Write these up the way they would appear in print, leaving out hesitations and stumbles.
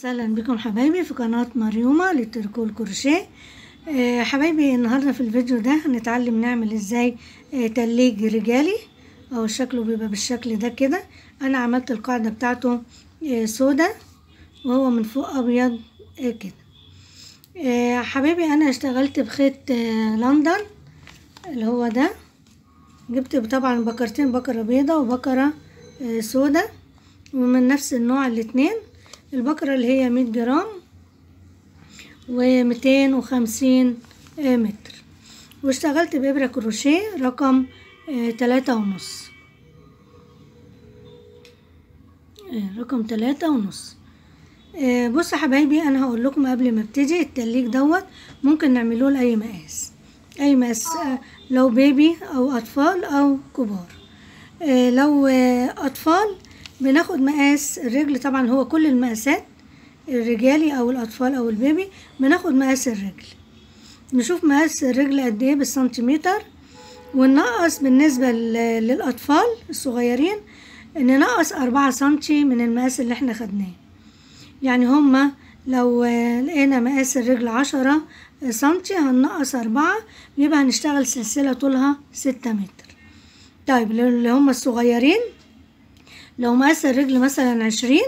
اهلا بكم حبايبي في قناة مريومة للتركو الكروشيه. حبايبي النهاردة في الفيديو ده هنتعلم نعمل ازاي تليج رجالي، او شكله بيبقى بالشكل ده كده. انا عملت القاعدة بتاعته سودا وهو من فوق ابيض كده. حبايبي انا اشتغلت بخيط لندن اللي هو ده. جبت طبعا بكرتين، بكرة بيضة وبكرة سودا، ومن نفس النوع الاتنين. البكرة اللي هي 100 جرام و250 متر، واشتغلت بإبرة كروشيه رقم 3.5، رقم 3.5. بص يا حبايبي، انا هقول لكم قبل ما ابتدي التليك دوت ممكن نعملوه لاي مقاس، اي مقاس، لو بيبي او اطفال او كبار. لو اطفال بناخد مقاس الرجل، طبعا هو كل المقاسات الرجالي او الاطفال او البيبي بناخد مقاس الرجل. نشوف مقاس الرجل قد ايه بالسنتيمتر، وننقص بالنسبة للاطفال الصغيرين ننقص 4 سنتي من المقاس اللي احنا خدناه. يعني هما لو لقينا مقاس الرجل 10 سنتي هننقص 4، يبقى هنشتغل سلسلة طولها 6 متر. طيب اللي هما الصغيرين لو مقاس الرجل مثلا 20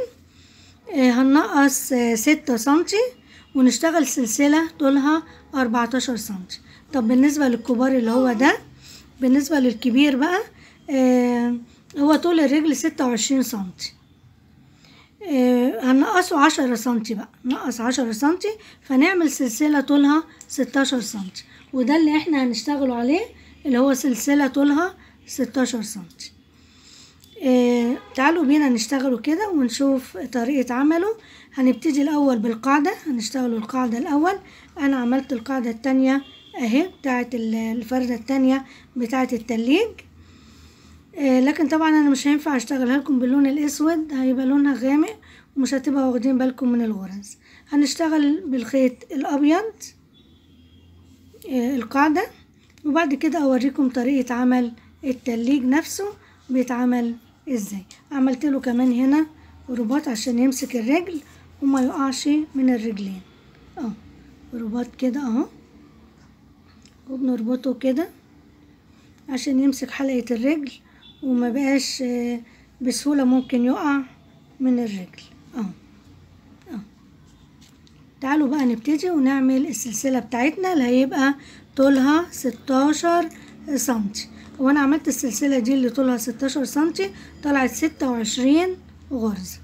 هننقص 6 سنتي ونشتغل سلسلة طولها 14 سنتي. طب بالنسبة للكبار اللي هو ده، بالنسبة للكبير بقى هو طول الرجل 26 سنتي، هنقصه 10 سنتي بقى، نقص 10 سنتي فنعمل سلسلة طولها 16 سنتي، وده اللي احنا هنشتغلوا عليه اللي هو سلسلة طولها 16 سنتي. تعالوا بينا نشتغلوا كده ونشوف طريقة عمله. هنبتدي الأول بالقاعدة، هنشتغلوا القاعدة الأول. أنا عملت القاعدة التانية أهي بتاعت الفردة التانية بتاعت التليج، لكن طبعا أنا مش هينفع أشتغلها لكم باللون الأسود، هيبقى لونها غامق ومش هتبقى واخدين بالكم من الغرز. هنشتغل بالخيط الأبيض القاعدة، وبعد كده أوريكم طريقة عمل التليج نفسه بيتعمل ازاي. عملت له كمان هنا رباط عشان يمسك الرجل وما يقعش من الرجلين، رباط كده اهو، وبنربطه كده عشان يمسك حلقة الرجل وما بقاش بسهولة ممكن يقع من الرجل تعالوا بقى نبتدي ونعمل السلسلة بتاعتنا اللي هيبقى طولها 16 سنتي. وانا عملت السلسلة دي اللي طولها 16 سنتي طلعت 26 غرزة.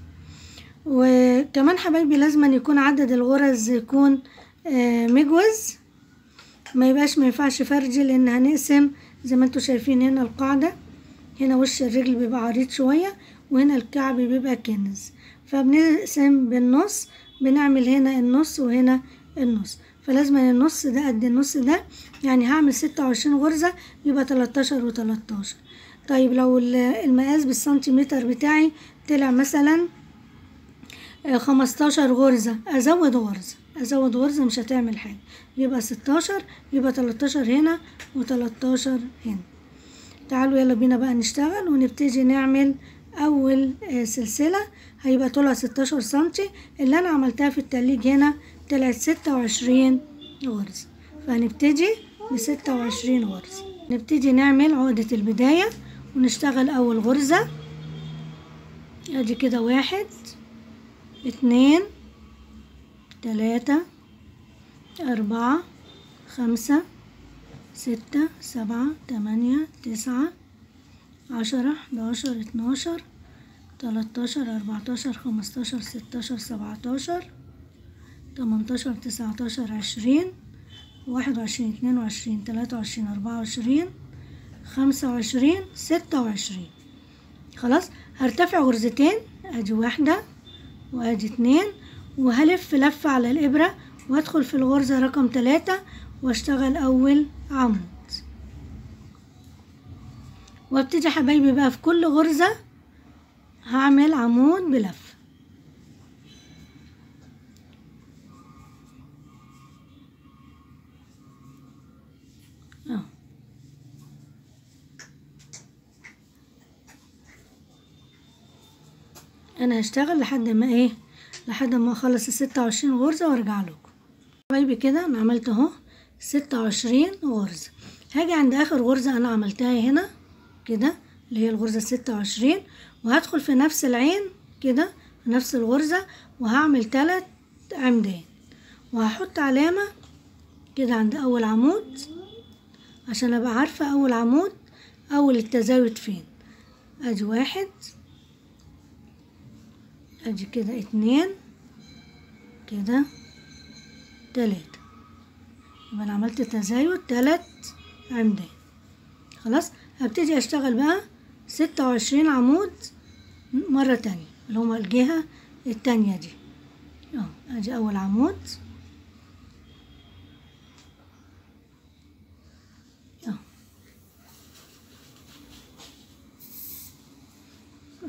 وكمان حبايبي لازم يكون عدد الغرز يكون مجوز، ما ينفعش فرجي، لان هنقسم زي ما انتوا شايفين. هنا القاعدة، هنا وش الرجل بيبقى عريض شوية وهنا الكعب بيبقى كنز، فبنقسم بالنص، بنعمل هنا النص وهنا النص، فلازم النص ده قد النص ده، يعني هعمل 26 غرزة يبقى 13 و13. طيب لو المقاس بالسنتيمتر بتاعي طلع مثلا 15 غرزة، ازود غرزة مش هتعمل حاجة، يبقى 16، يبقى 13 هنا و13 هنا. تعالوا يلا بينا بقى نشتغل ونبتدي نعمل اول سلسلة هيبقى طولها 16 سنتي. اللي انا عملتها في التليج هنا طلعت 26 غرزة، فهنبتدي ب26 غرزة. نبتدي نعمل عقدة البداية ونشتغل اول غرزة، ادي كده 1 2 3 4 5 6 7 8 9 10 11 12 13 14 15 16 17 18 19 20 21 22 23 24 25 26. خلاص هرتفع غرزتين، ادي 1 وادي 2، وهلف لفة على الابرة وادخل في الغرزة رقم 3 واشتغل اول عمود، وابتدي حبايبي بقى في كل غرزة هعمل عمود بلف. انا هشتغل لحد ما لحد ما اخلص ال26 غرزة وارجع لكم. حبايبي كده انا عملت اهو 26 غرزة. هاجي عند اخر غرزة انا عملتها هنا كده اللي هي الغرزة 26، وهدخل في نفس العين كده في نفس الغرزة وهعمل 3 عمدان، وهحط علامة كده عند اول عمود عشان ابقى عارفة اول عمود اول التزايد فين. ادي 1، ادي كده 2 كده 3، يبقى انا عملت تزايد 3 عمدان. خلاص هبتدي اشتغل بقى 26 عمود مرة تانية اللي هما الجهة التانية دي. ادي اول عمود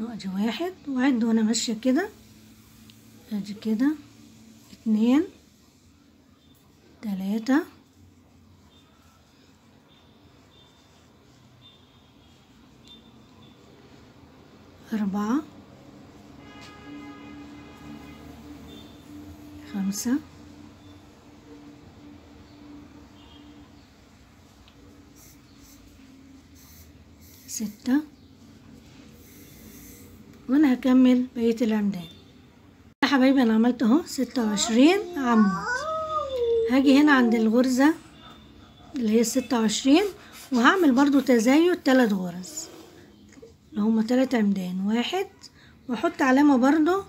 ادي 1 وعد وانا ماشية كده. ادي كده 2 3 4 5 6 وانا هكمل بقية العمدان. يا حبايبي انا عملت اهو 26 عمود. هاجي هنا عند الغرزة اللي هي 26 وهعمل برضو تزايد 3 غرز اللي هما 3 عمدان، 1 واحط علامة برضو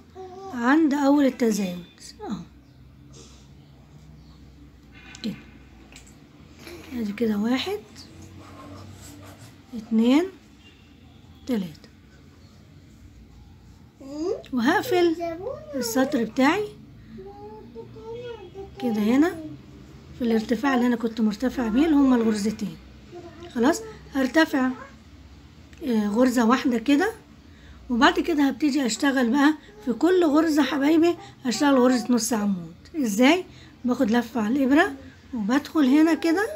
عند اول التزايد اهو كده. ادي كده 1 2 3 وهقفل السطر بتاعي كده هنا في الارتفاع اللي انا كنت مرتفع بيه اللي هما الغرزتين. خلاص هرتفع غرزة واحدة كده، وبعد كده هبتدي اشتغل بقى في كل غرزة حبايبي هشتغل غرزة نص عمود. ازاي؟ باخد لفة على الابرة وبدخل هنا كده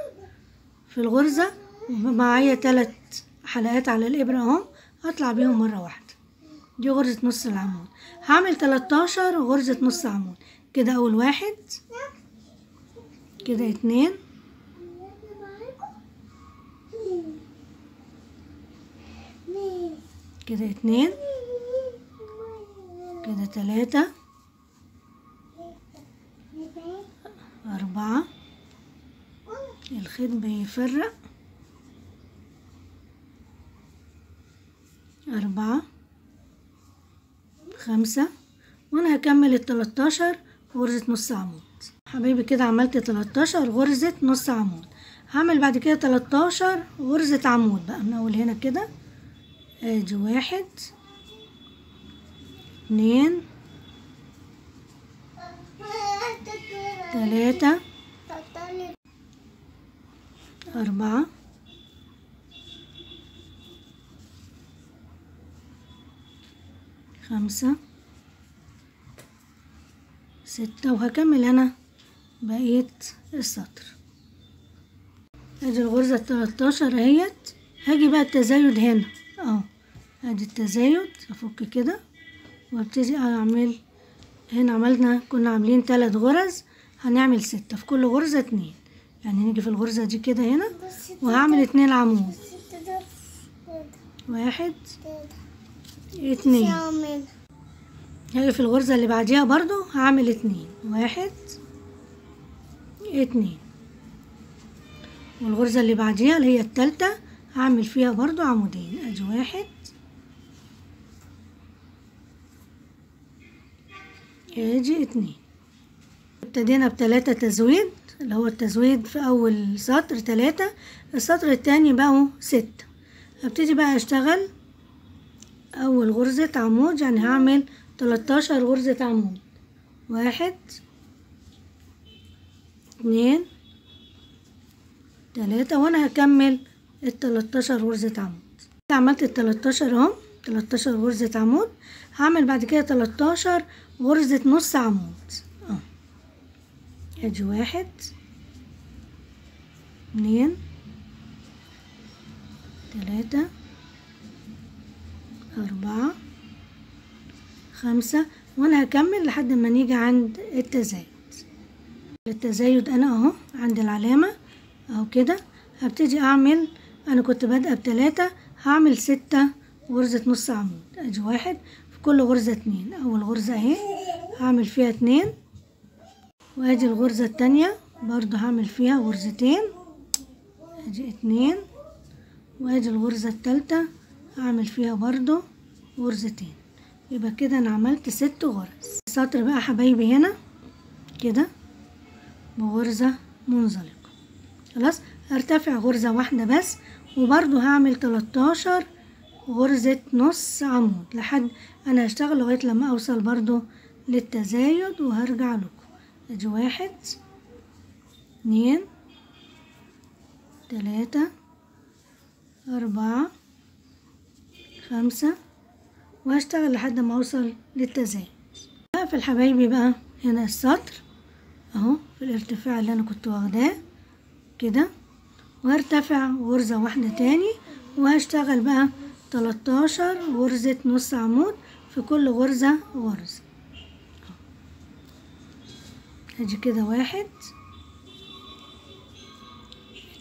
في الغرزة ومعايا 3 حلقات على الابرة اهو هطلع بيهم مرة واحدة. دي غرزة نص العمود. هعمل 13 غرزة نص عمود كده. اول 1 كده 2 كده 2 كده 3 4 الخيط بيفرق 4 5 وانا هكمل 13 غرزة نص عمود. حبايبي كده عملت 13 غرزة نص عمود. هعمل بعد كده 13 غرزة عمود بقى من اول هنا كده. ادي 1 2 3 4 5 6 وهكمل انا بقية السطر. ادي الغرزة 13 اهيت. هاجي بقى التزايد هنا اهو. ادي التزايد افك كده وابتدي اعمل هنا. كنا عاملين 3 غرز هنعمل 6 في كل غرزة 2. يعني نيجي في الغرزة دي كده هنا وهعمل 2 عمود. 1 2 هاجي في الغرزة اللي بعديها برضو هعمل 2 1 2 والغرزة اللي بعديها اللي هي التالتة هعمل فيها برضو عمودين. ادي 1 ادي 2. ابتدينا ب3 تزويد اللي هو التزويد في اول سطر 3. السطر التاني بقوا 6. هبتدي بقى اشتغل اول غرزة عمود يعني هعمل 13 غرزة عمود. 1 2 3 وانا هكمل 13 غرزة عمود. عملت 13 اهو 13 غرزة عمود. هعمل بعد كده 13 غرزة نص عمود اهو. ادي 1 2 3 4 5 وانا هكمل لحد ما نيجي عند التزايد. التزايد انا اهو عند العلامة اهو كده. هبتدي اعمل، انا كنت بادئة ب3، هعمل 6 غرزة نص عمود. ادي 1 في كل غرزة 2. اول غرزة اهي هعمل فيها 2، وادي الغرزة التانية برضو هعمل فيها غرزتين، ادي 2، وادي الغرزة التالتة هعمل فيها برضو غرزتين. يبقى كده انا عملت 6 غرز. السطر بقى حبايبي هنا كده بغرزة منزلقة. خلاص هرتفع غرزة واحدة بس، وبرضو هعمل 13 غرزة نص عمود لحد انا هشتغل لغاية لما اوصل برضو للتزايد، وهرجع لكم. ادي 1 2 3 4 5، وهشتغل لحد ما اوصل للتزايد. هقفل حبايبي بقى هنا السطر اهو في الارتفاع اللي انا كنت واخداه كده، وهرتفع غرزة واحدة تاني، وهشتغل بقى 13 غرزة نص عمود في كل غرزة غرزة. ادي كده 1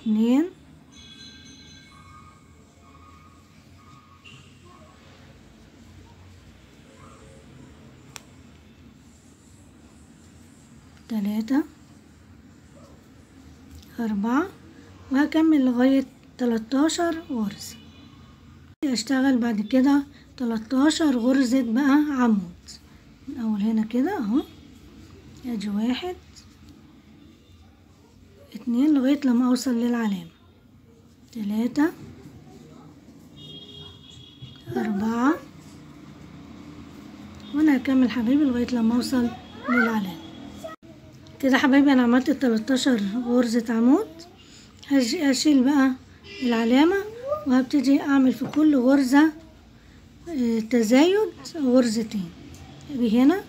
2 3 4، وهكمل لغاية 13 غرزة. اشتغل بعد كده 13 غرزة بقى عمود من اول هنا كده اهو. ادي 1 2 لغاية لما اوصل للعلامة، 3 4، وانا هكمل حبايبي لغاية لما اوصل للعلامة. كده حبايبي انا عملت 13 غرزة عمود. هشيل بقى العلامة، وهبتدي اعمل في كل غرزة تزايد غرزتين. اجي هنا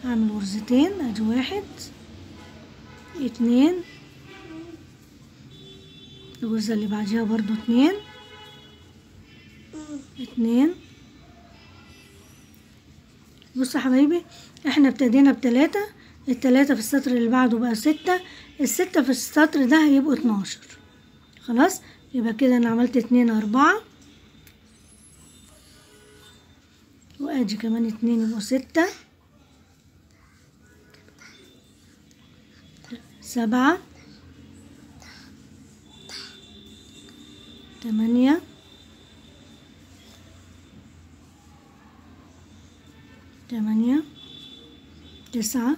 اعمل غرزتين، ادي 1 2، الغرزة اللي بعديها برضو 2 2. بصوا حبايبي احنا ابتدينا ب3، ال3 في السطر اللي بعده بقى 6، ال6 في السطر ده هيبقوا 12. خلاص يبقى كده انا عملت 2 4، وادي كمان 2 يبقوا 6 7 8 8 9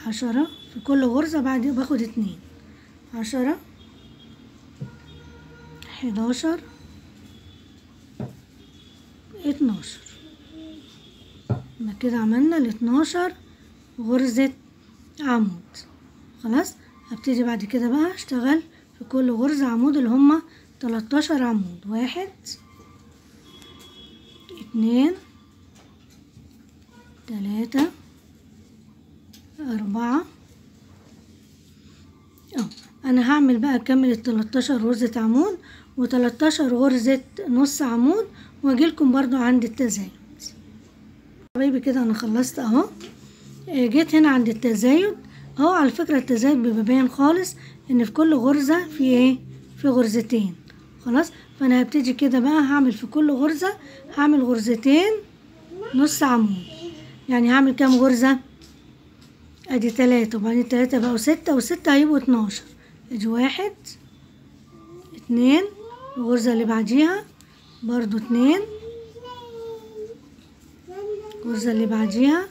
10 في كل غرزة بعد باخد 2 10 11 12. يبقى كده عملنا ال12 غرزة عمود. خلاص هبتدي بعد كده بقى اشتغل في كل غرزة عمود اللي هما 13 عمود. 1 2 3 4 انا هعمل بقى اكمل ال13 غرزة عمود و13 غرزة نص عمود، واجيلكم برضو عند التزايد. حبايبي كده انا خلصت اهو. جيت هنا عند التزايد اهو. على فكرة التزايد بيبقى باين خالص ان في كل غرزة في ايه، في غرزتين. خلاص فانا هبتدي كده بقى هعمل في كل غرزة هعمل غرزتين نص عمود. يعني هعمل كام غرزة؟ ادي 3 وبعدين 3 بقوا 6 و6 هيبقوا 12. ادي 1 2، الغرزة اللي بعديها برضو 2، الغرزة اللي بعديها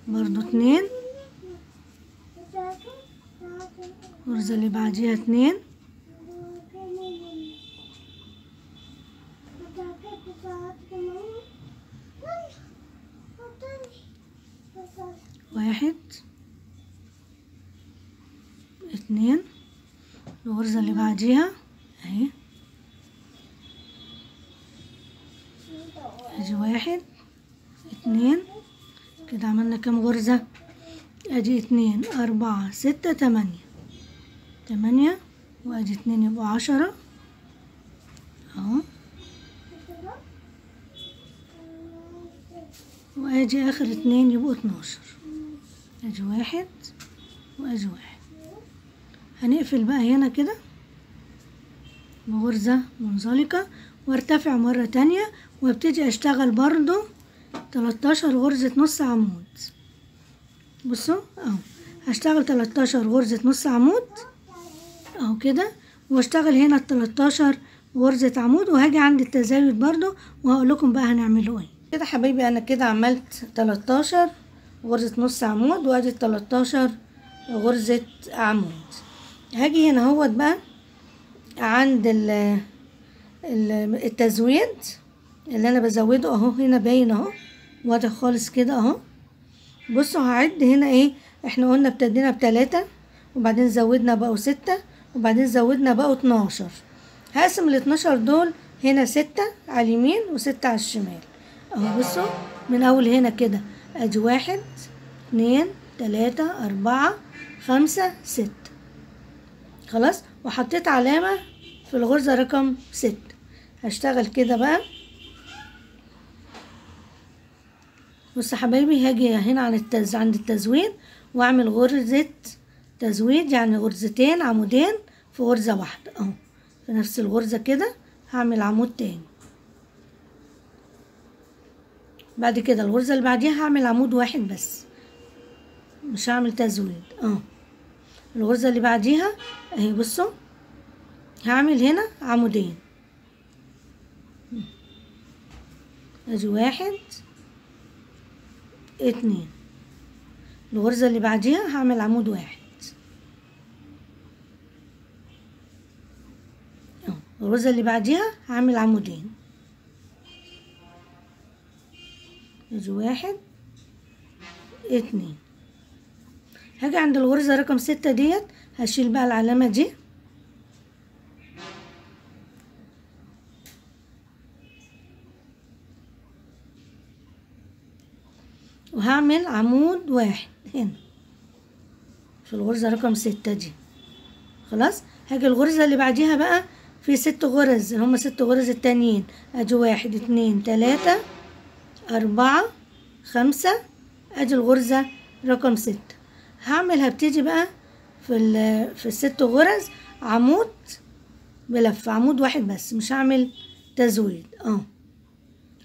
برضو 2، الغرزة اللي بعديها 2، واحد 2، الغرزة اللي بعديها اهي، ادي 1 2. كده عملنا كام غرزة؟ ادي 2 4 6 8 وادي 2 يبقوا 10 اهو. وادي اخر اتنين يبقوا 12. ادي واحد وادي واحد. هنقفل بقى هنا كده بغرزة منزلقة وارتفع مرة تانية وابتدي اشتغل برضو 13 غرزة نص عمود. بصوا اهو هشتغل 13 غرزة نص عمود اهو كده، واشتغل هنا 13 غرزة عمود، وهاجي عند التزايد برضو وهقول لكم بقى هنعمله ايه. كده حبايبي انا كده عملت 13 غرزة نص عمود وادي 13 غرزة عمود. هاجي هنا اهوت بقى عند التزويد اللي انا بزوده اهو، هنا باين اهو واضح خالص كده اهو. بصوا هعد هنا ايه، احنا قلنا ابتدينا ب3 وبعدين زودنا بقوا 6 وبعدين زودنا بقوا 12. هقسم ال12 دول هنا 6 على اليمين و6 على الشمال اهو. بصوا من اول هنا كده ادي 1 2 3 4 5 6 خلاص، وحطيت علامة في الغرزة رقم 6. هشتغل كده بقى. بص حبايبي هاجي هنا عند التزويد واعمل غرزة تزويد، يعني غرزتين عمودين في غرزة واحدة اهو. في نفس الغرزة كده هعمل عمود تاني، بعد كده الغرزة اللي بعديها هعمل عمود واحد بس، مش هعمل تزويد اهو. الغرزة اللي بعديها اهي بصوا هعمل هنا عمودين، ادي 1 2. الغرزة اللي بعديها هعمل عمود واحد اهو. الغرزة اللي بعديها هعمل عمودين، ادي 1 2. هاجي عند الغرزة رقم 6 ديت هشيل بقى العلامة دي وهعمل عمود واحد هنا في الغرزة رقم 6 دي خلاص. هاجي الغرزة اللي بعديها بقى في 6 غرز اللي هما 6 غرز التانيين، ادي 1 2 3 4 5. ادي الغرزة رقم 6 هبتدي بقى في ال6 غرز عمود بلف، عمود واحد بس مش هعمل تزويد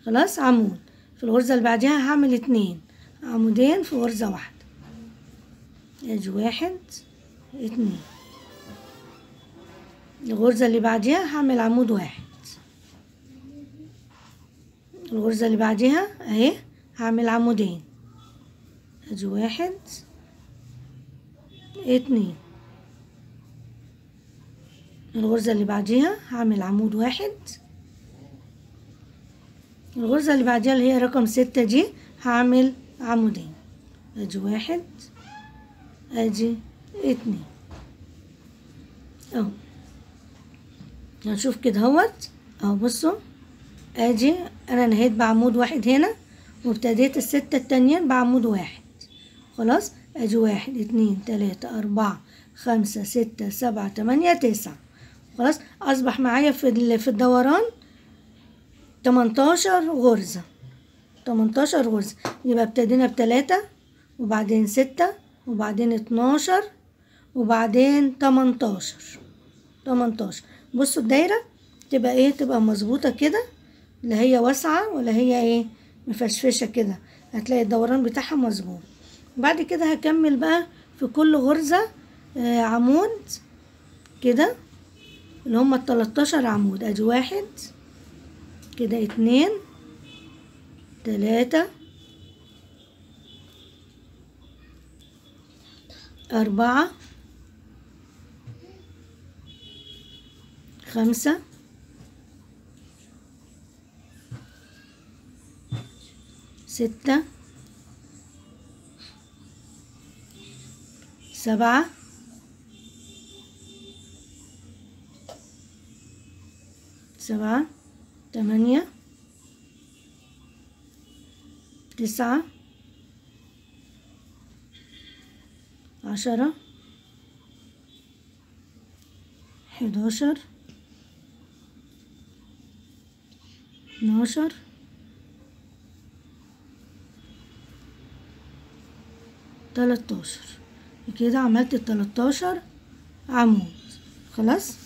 خلاص. عمود في الغرزة اللي بعديها هعمل 2 عمودين في غرزة واحدة، ادي 1 2. الغرزة اللي بعديها هعمل عمود واحد، الغرزة اللي بعديها اهي هعمل عمودين، ادي 1 2. الغرزة اللي بعديها هعمل عمود واحد، الغرزة اللي بعديها اللي هي رقم 6 دي هعمل عمودين، ادي 1 ادي 2 اهو. هنشوف كده اهوت اهو. بصوا ادي انا نهيت بعمود واحد هنا وابتديت ال6 التانيين بعمود واحد خلاص. ادي 1 2 3 4 5 6 7 8 9 خلاص. اصبح معايا في الدوران 18 غرزة، 18 غرزة. يبقى ابتدينا ب3 وبعدين 6 وبعدين 12 وبعدين 18. بصوا الدايرة تبقى ايه، تبقى مظبوطة كده، لا هي واسعة ولا هي ايه مفشفشة كده، هتلاقي الدوران بتاعها مظبوط. بعد كده هكمل بقى في كل غرزة عمود كده اللي هما 13 عمود، ادي 1 كده 2 3 4 5 6 7 8 9 10 11 12 13. كده عملت 13 عمود. خلاص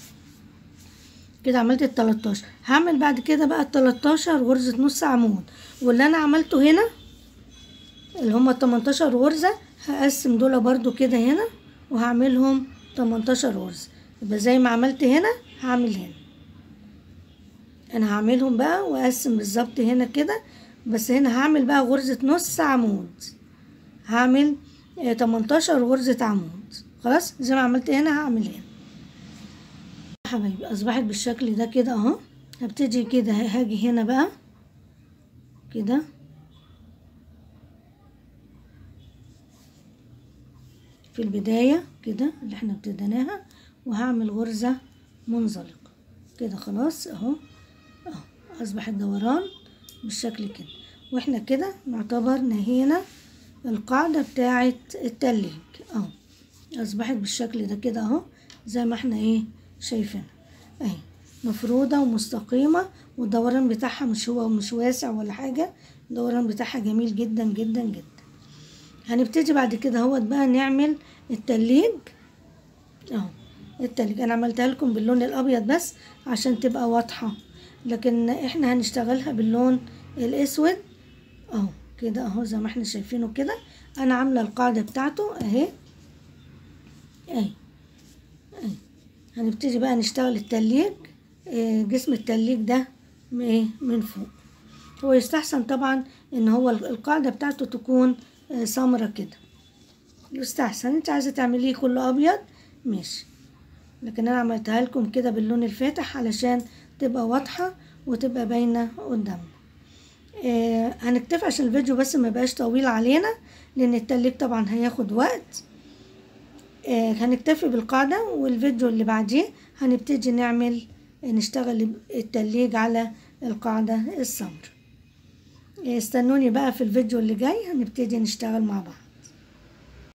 كده عملت 13. هعمل بعد كده بقى 13 غرزة نص عمود، واللي انا عملته هنا اللي هما 18 غرزة هقسم دول برضو كده هنا وهعملهم 18 غرزة. يبقى زي ما عملت هنا هعمل هنا، انا هعملهم بقى واقسم بالظبط هنا كده، بس هنا هعمل بقى غرزة نص عمود، هعمل 18 غرزة عمود. خلاص زي ما عملت هنا هعمل هنا. حبايبي اصبحت بالشكل ده كده اهو. هبتدي كده هاجي هنا بقى كده في البداية كده اللي احنا ابتديناها، وهعمل غرزة منزلقة كده. خلاص اهو اصبح الدوران بالشكل كده، واحنا كده نعتبر نهينا القاعدة بتاعة التليج اهو. اصبحت بالشكل ده كده اهو زي ما احنا شايفينها اهي، مفرودة ومستقيمة، والدوران بتاعها مش واسع ولا حاجة، الدوران بتاعها جميل جدا جدا جدا. هنبتدي بعد كده اهوت بقى نعمل التليج اهو. التليج انا عملتها لكم باللون الابيض بس عشان تبقى واضحة، لكن احنا هنشتغلها باللون الاسود اهو كده اهو زي ما احنا شايفينه كده. انا عاملة القاعدة بتاعته اهي اهي. هنبتدي بقى نشتغل التليج. جسم التليج ده من فوق. هو يستحسن طبعا ان هو القاعدة بتاعته تكون سمرة كده، يستحسن. انت عايزة تعمليه كله ابيض ماشي، لكن انا عملتها لكم كده باللون الفاتح علشان تبقى واضحة وتبقى باينة قدامنا. هنكتفي عشان الفيديو بس ما يبقاش طويل علينا، لان التليج طبعا هياخد وقت. هنكتفي بالقاعدة، والفيديو اللي بعديه هنبتدي نشتغل التليج على القاعدة السمر. استنوني بقى في الفيديو اللي جاي هنبتدي نشتغل مع بعض.